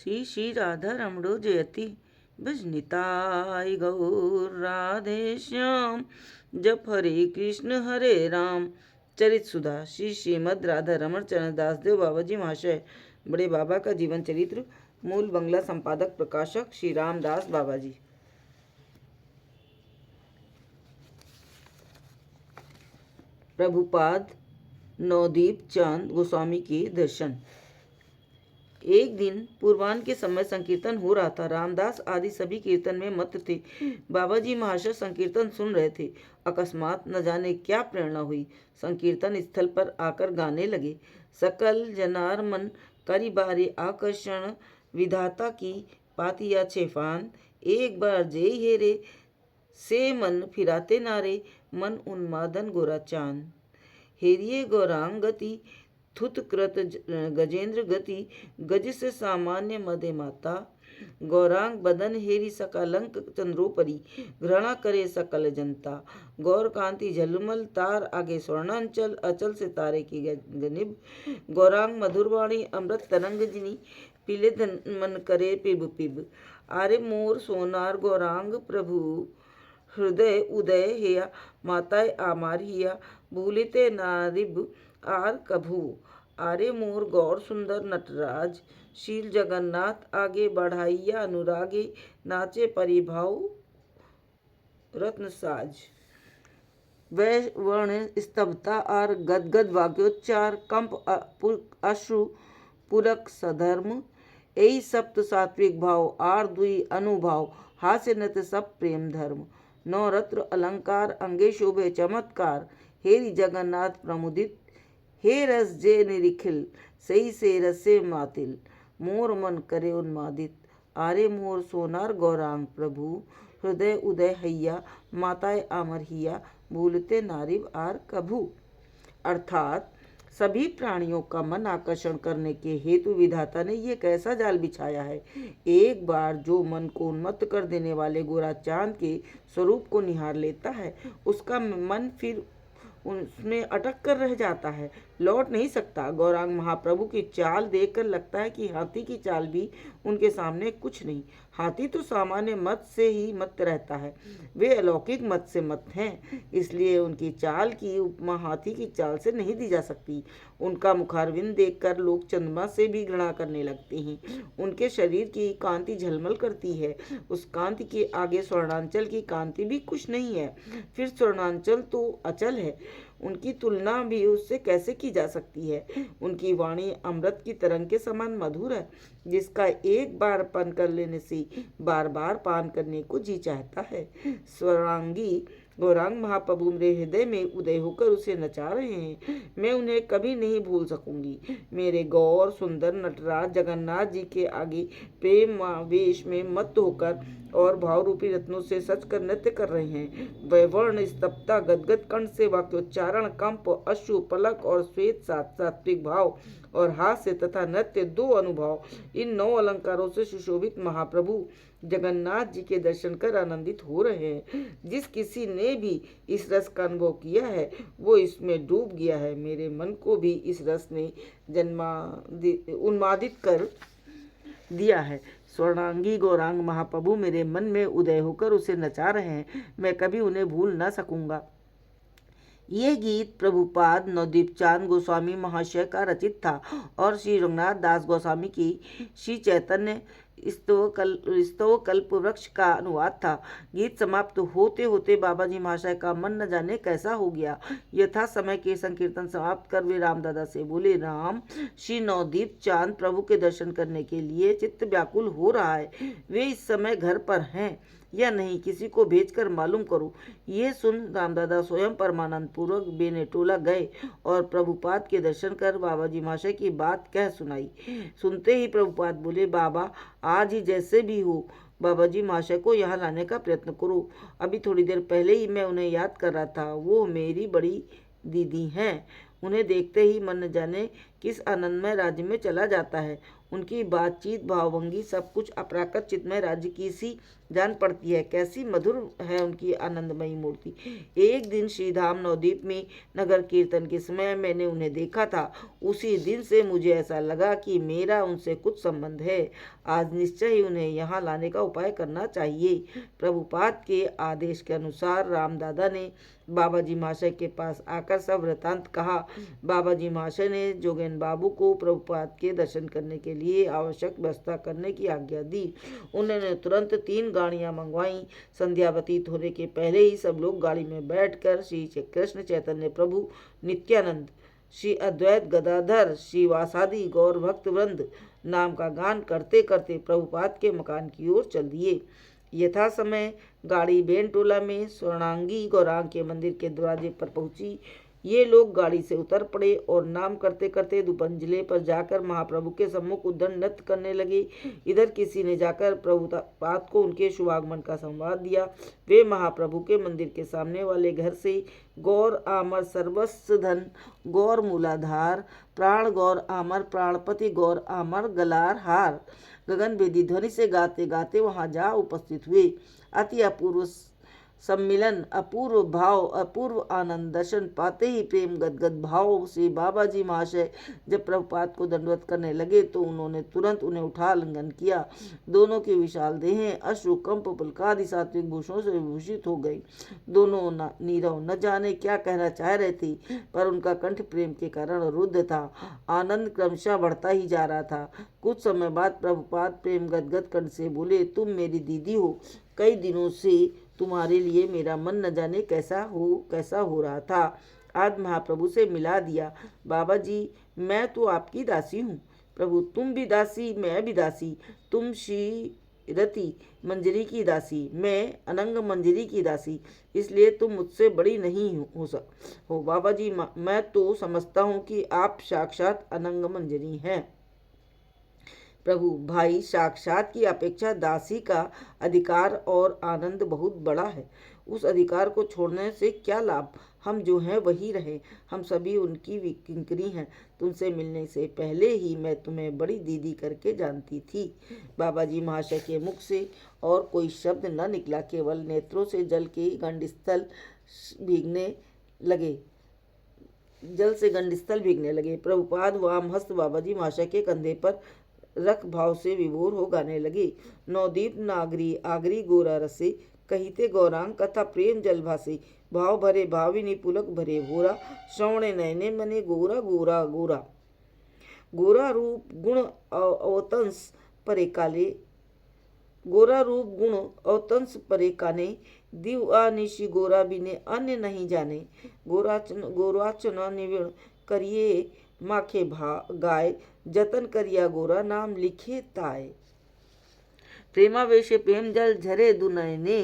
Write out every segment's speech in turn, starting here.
श्री श्री राधा रमणो जयति भजनिताय गौर राधे श्याम। जप हरे राम। चरित सुधा श्री श्रीमद राधा रमण चरण दासदेव बाबा जी महाशय बड़े बाबा का जीवन चरित्र। मूल बंगला संपादक प्रकाशक श्री रामदास बाबा जी। प्रभुपाद नवदीप चांद गोस्वामी के दर्शन। एक दिन पूर्वाह्न के समय संकीर्तन हो रहा था। रामदास आदि सभी कीर्तन में मत थे। बाबा जी महाशय संकीर्तन सुन रहे थे। अकस्मात न जाने क्या प्रेरणा हुई, संकीर्तन स्थल पर आकर गाने लगे। सकल जनार मन करी बारे आकर्षण, विधाता की पातिया छेफान। एक बार जे हेरे से मन फिराते नारे, मन उन्मादन गोरा चांद। हेरिए गौरांग गति थुतकृत गजेंद्र गति, गज से सामान्य मदे माता। गौरांग बदन हेरी सकलंक चंद्रोपरी, घृणा करे सकल जनता। गौर कांति झलमल तार आगे स्वर्णांचल, अचल से तारे की गनिब। गौरांग मधुरवाणी अमृत तरंग जिनी, पीले धन मन करे पिब पिब। आरे मोर सोनार गौरांग प्रभु, हृदय उदय हिया माताए आमार हिया। भूलिते नारिब आर कभू। आरे मोर गौर सुंदर नटराज, शील जगन्नाथ आगे बढ़ाइया अनुरागे। नाचे परिभाव रत्न साज। वह वर्ण स्तब्धता और गदगद वाक्योच्चार, कंप अश्रु पुरक सधर्म। यही सप्त सात्विक भाव आर दुई अनुभाव, हास्य नृत्य सब प्रेम धर्म। नवरत्न अलंकार अंगे शोभे चमत्कार, हेरी जगन्नाथ प्रमुदित। हे रस जे निरिखिल, सही से रसे मातिल। मोर मन करे उन्मादित। आरे मोर सोनार गौरांग प्रभु, हृदय उदय हैया माताए आमर हिया। भूलते नारिव आर कभू। अर्थात सभी प्राणियों का मन आकर्षण करने के हेतु विधाता ने ये कैसा जाल बिछाया है। एक बार जो मन को उन्मत्त कर देने वाले गोरा चांद के स्वरूप को निहार लेता है, उसका मन फिर उसमें अटक कर रह जाता है, लौट नहीं सकता। गौरांग महाप्रभु की चाल देखकर लगता है कि हाथी की चाल भी उनके सामने कुछ नहीं। हाथी तो सामान्य मत से ही मत रहता है, वे अलौकिक मत से मत हैं, इसलिए उनकी चाल की उपमा हाथी की चाल से नहीं दी जा सकती। उनका मुखारविंद देखकर लोग चंद्रमा से भी घृणा करने लगते हैं। उनके शरीर की कांति झलमल करती है, उस कांति के आगे स्वर्णांचल की कांति भी कुछ नहीं है। फिर स्वर्णांचल तो अचल है, उनकी तुलना भी उससे कैसे की जा सकती है। उनकी वाणी अमृत की तरंग के समान मधुर है, जिसका एक बार पान कर लेने से बार बार पान करने को जी चाहता है। स्वर्णांगी गौरांग महाप्रभु मेरे हृदय में उदय होकर उसे नचा रहे हैं। मैं उन्हें कभी नहीं भूल सकूंगी। मेरे गौर सुंदर नटराज जगन्नाथ जी के आगे प्रेम वेश में मत होकर और भाव रूपी रत्नों से सच कर नृत्य कर रहे हैं। वैवर्ण स्तब्धता गदगद कंठ से वाक्योच्चारण, कंप अश्रु पलक और श्वेत सात्विक भाव और हास्य तथा नृत्य दो अनुभव, इन 9 अलंकारों से सुशोभित महाप्रभु जगन्नाथ जी के दर्शन कर आनंदित हो रहे हैं। जिस किसी ने भी इस रस का अनुभव किया है वो इसमें डूब गया है। मेरे मन को भी इस रस ने उन्मादित कर दिया है। स्वर्णांगी गौरांग महाप्रभु मेरे मन में उदय होकर उसे नचा रहे हैं, मैं कभी उन्हें भूल न सकूंगा। ये गीत प्रभुपाद नवदीप चांद गोस्वामी महाशय का रचित था और श्री रघुनाथ दास गोस्वामी की श्री चैतन्य स्तव कल्प वृक्ष का अनुवाद था। गीत समाप्त होते होते बाबा जी महाशय का मन न जाने कैसा हो गया। यथा समय के संकीर्तन समाप्त कर वे राम दादा से बोले, राम, श्री नवदीप चांद प्रभु के दर्शन करने के लिए चित्त व्याकुल हो रहा है। वे इस समय घर पर हैं या नहीं, किसी को भेजकर मालूम करो। ये सुन रामदादा स्वयं परमानंद पूर्वक बेनेटोला गए और प्रभुपाद के दर्शन कर बाबा जी महाशय की बात कह सुनाई। सुनते ही प्रभुपाद बोले, बाबा, आज ही जैसे भी हो बाबा जी महाशय को यहाँ लाने का प्रयत्न करो। अभी थोड़ी देर पहले ही मैं उन्हें याद कर रहा था। वो मेरी बड़ी दीदी हैं। उन्हें देखते ही मन न जाने किस आनंदमय राज्य में चला जाता है। उनकी बातचीत, भावभंगी सब कुछ अपराकृत चित्तमय राज्य की सी जान पड़ती है। कैसी मधुर है उनकी आनंदमयी मूर्ति। एक दिन श्रीधाम नवद्वीप में नगर कीर्तन के समय मैंने उन्हें देखा था। उसी दिन से मुझे ऐसा लगा कि मेरा उनसे कुछ संबंध है। आज निश्चय ही उन्हें यहाँ लाने का उपाय करना चाहिए। प्रभुपाद के आदेश के अनुसार रामदादा ने बाबा जी महाशय के पास आकर सब वृतांत कहा। बाबा जी महाशय ने जोगेन बाबू को प्रभुपाद के दर्शन करने के लिए आवश्यक व्यवस्था करने की आज्ञा दी। उन्होंने तुरंत 3 गाड़ियां मंगवाई। संध्या व्यतीत होने के पहले ही सब लोग गाड़ी में बैठकर श्री कृष्ण चैतन्य प्रभु नित्यानंद, श्री अद्वैत गदाधर, श्री वासादि गौर भक्त वृंद नाम का गान करते करते प्रभुपाद के मकान की ओर चल दिए। यथा समय गाड़ी बेनटोला में स्वर्णांगी गौरांग के मंदिर के दरवाजे पर पहुंची। ये लोग गाड़ी से उतर पड़े और नाम करते करते दुपंजले पर जाकर महाप्रभु के सम्मुख उद्दंड नृत्य करने लगे। इधर किसी ने जाकर प्रभुपाद को उनके शुभागमन का संवाद दिया। वे महाप्रभु के मंदिर के सामने वाले घर से गौर आमर सर्वस्व धन गौर मूलाधार, प्राण गौर आमर प्राणपति गौर आमर गलार हार गगन भेदी ध्वनि से गाते गाते वहां जा उपस्थित हुए। अति अपूर्व सम्मिलन, अपूर्व भाव, अपूर्व आनंद दर्शन पाते ही प्रेम गदगद भाव से बाबा जी महाशय जब प्रभुपाद को दंडवत करने लगे तो उन्होंने तुरंत उन्हें उठा आलिंगन किया। दोनों की विशाल देहें अश्रु कंप पुलकादि सात्विक भूषणों से विभूषित हो गई। दोनों नीरव न जाने क्या कहना चाह रहे थे, पर उनका कंठ प्रेम के कारण रुद्ध था। आनंद क्रमशः बढ़ता ही जा रहा था। कुछ समय बाद प्रभुपाद प्रेम गदगद कंठ से बोले, तुम मेरी दीदी हो। कई दिनों से तुम्हारे लिए मेरा मन न जाने कैसा हो रहा था। आज महाप्रभु से मिला दिया। बाबा जी, मैं तो आपकी दासी हूँ। प्रभु, तुम भी दासी, मैं भी दासी। तुम श्री रति मंजरी की दासी, मैं अनंग मंजरी की दासी, इसलिए तुम मुझसे बड़ी नहीं हो बाबा जी। मैं तो समझता हूँ कि आप साक्षात अनंग मंजरी हैं। प्रभु, भाई, साक्षात की अपेक्षा दासी का अधिकार और आनंद बहुत बड़ा है। उस अधिकार को छोड़ने से क्या लाभ। हम जो हैं वही रहे। हम सभी उनकी किंकरी हैं। तुमसे मिलने से पहले ही मैं तुम्हें बड़ी दीदी करके जानती थी। बाबा जी महाशय के मुख से और कोई शब्द न निकला, केवल नेत्रों से जल से गंडस्थल भीगने लगे। प्रभुपाद वामहस्त बाबा जी महाशय के कंधे पर रख भाव से विभोर हो गाने लगे। नवदीप नागरी आगरी गोरा रसे कहिते गौरांग कथा प्रेम जल भासे भाव भरे भाविनी पुलक भरे भोरा श्रवणे नयने मने गोरा गोरा गोरा गोरा रूप गुण अवतंस परे काले गोरा रूप गुण अवतंस परे काने दिव निशि गोरा बिने अन्य नहीं जाने गोराचना निविण करिए माखे गाय जतन करिया गोरा नाम लिखे ताए। प्रेमावेशे प्रेम जल झरे दुनयने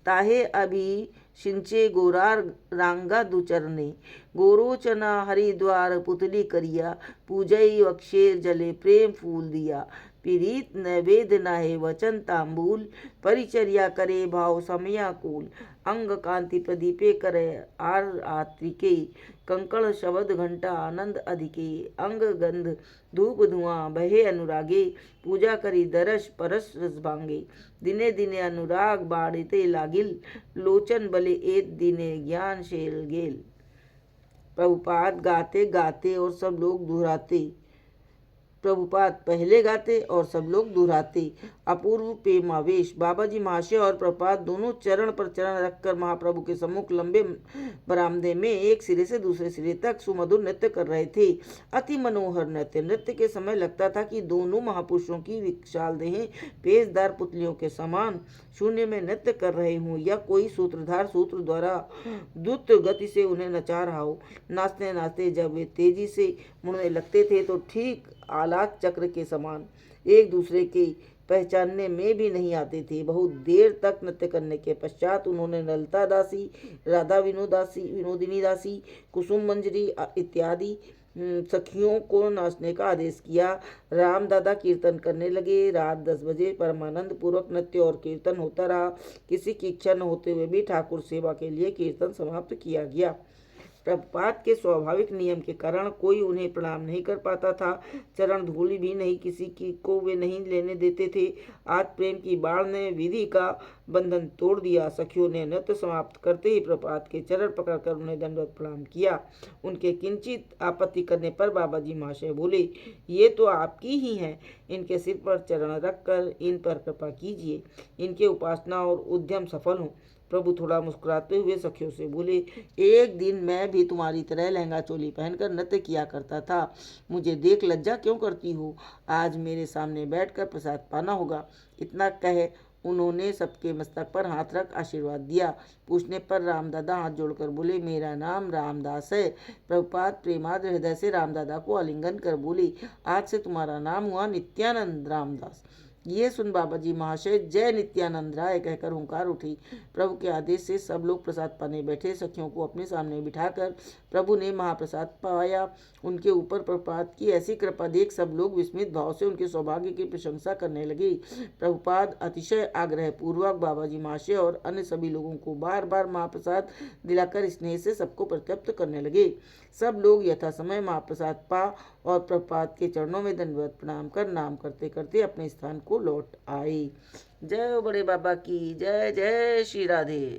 ताहे अभी सिंचे गोरार रांगा दुचरने गोरोचना हरिद्वार पुतली करिया पूजई अक्षेर जले प्रेम फूल दिया पीड़ित नैवेद नाहे वचन तांबूल परिचर्या करे भाव समयाकूल अंग कांति प्रदीपे करे आर आत्रिके कंकण शब्द घंटा आनंद अधिके अंग गंध धूप धुआं बहे अनुरागे पूजा करी दरस परस रसभांगे दिने दिने अनुराग बाढ़ते लागिल लोचन बले एत दिने ज्ञान शेल गेल। प्रभुपाद गाते गाते और सब लोग दोहराते। प्रभुपाद पहले गाते और सब लोग दोहराते। अपूर्व प्रेमावेश। बाबा जी महाशय और प्रभुपाद दोनों चरण पर चरण रखकर महाप्रभु के सम्मुख लंबे बरामदे में एक सिरे से दूसरे सिरे तक सुमधुर नृत्य कर रहे थे। अति मनोहर नृत्य के समय लगता था कि दोनों महापुरुषों की विशाल देहें पेशदार पुतलियों के समान शून्य में नृत्य कर रहे हों या कोई सूत्रधार सूत्र द्वारा द्रुत गति से उन्हें नचा रहा हो। नाचते नाचते जब वे तेजी से मुड़ने लगते थे तो ठीक आलात चक्र के समान एक दूसरे के पहचानने में भी नहीं आते थे। बहुत देर तक नृत्य करने के पश्चात उन्होंने ललिता दासी, राधा विनोदिनी दासी, कुसुम मंजरी इत्यादि सखियों को नाचने का आदेश किया। राम दादा कीर्तन करने लगे। रात 10 बजे परमानंद पूर्वक नृत्य और कीर्तन होता रहा। किसी की इच्छा न होते हुए भी ठाकुर सेवा के लिए कीर्तन समाप्त किया गया। प्रभुपाद के स्वाभाविक नियम के कारण कोई उन्हें प्रणाम नहीं कर पाता था। चरण धूलि भी नहीं किसी की को वे नहीं लेने देते थे। आज प्रेम की बाढ़ ने विधि का बंधन तोड़ दिया। सखियों ने नृत्य समाप्त करते ही प्रभुपाद के चरण पकड़कर उन्हें दंडवत प्रणाम किया। उनके किंचित आपत्ति करने पर बाबाजी महाशय बोले, ये तो आपकी ही हैं, इनके सिर पर चरण रखकर इन पर कृपा कीजिए, इनके उपासना और उद्यम सफल हों। प्रभु थोड़ा मुस्कुराते हुए सखियों से बोले, एक दिन मैं भी तुम्हारी तरह लहंगा चोली पहनकर नृत्य किया करता था। मुझे देख लज्जा क्यों करती हो? आज मेरे सामने बैठकर प्रसाद पाना होगा। इतना कह उन्होंने सबके मस्तक पर हाथ रख आशीर्वाद दिया। पूछने पर रामदादा हाथ जोड़कर बोले, मेरा नाम रामदास है। प्रभुपाद प्रेमाद्र हृदय से रामदादा को आलिंगन कर बोले, आज से तुम्हारा नाम हुआ नित्यानंद रामदास। ये सुन बाबाजी महाशय जय नित्यानंद राय कहकर हुंकार उठी। प्रभु के आदेश से सब लोग प्रसाद पाने बैठे। सखियों को अपने सामने बिठाकर प्रभु ने महाप्रसाद पाया। उनके ऊपर प्रभुपाद की ऐसी कृपा देख सब लोग विस्मित भाव से उनके सौभाग्य की प्रशंसा करने लगे। प्रभुपाद अतिशय आग्रह पूर्वक बाबाजी महाशय और अन्य सभी लोगों को बार बार महाप्रसाद दिलाकर स्नेह से सबको प्रत्यप्त करने लगे। सब लोग यथा समय महाप्रसाद पा और प्रभुपाद के चरणों में दंडवत प्रणाम कर नाम करते करते अपने स्थान को लौट आए। जय बड़े बाबा की जय। जय श्री राधे।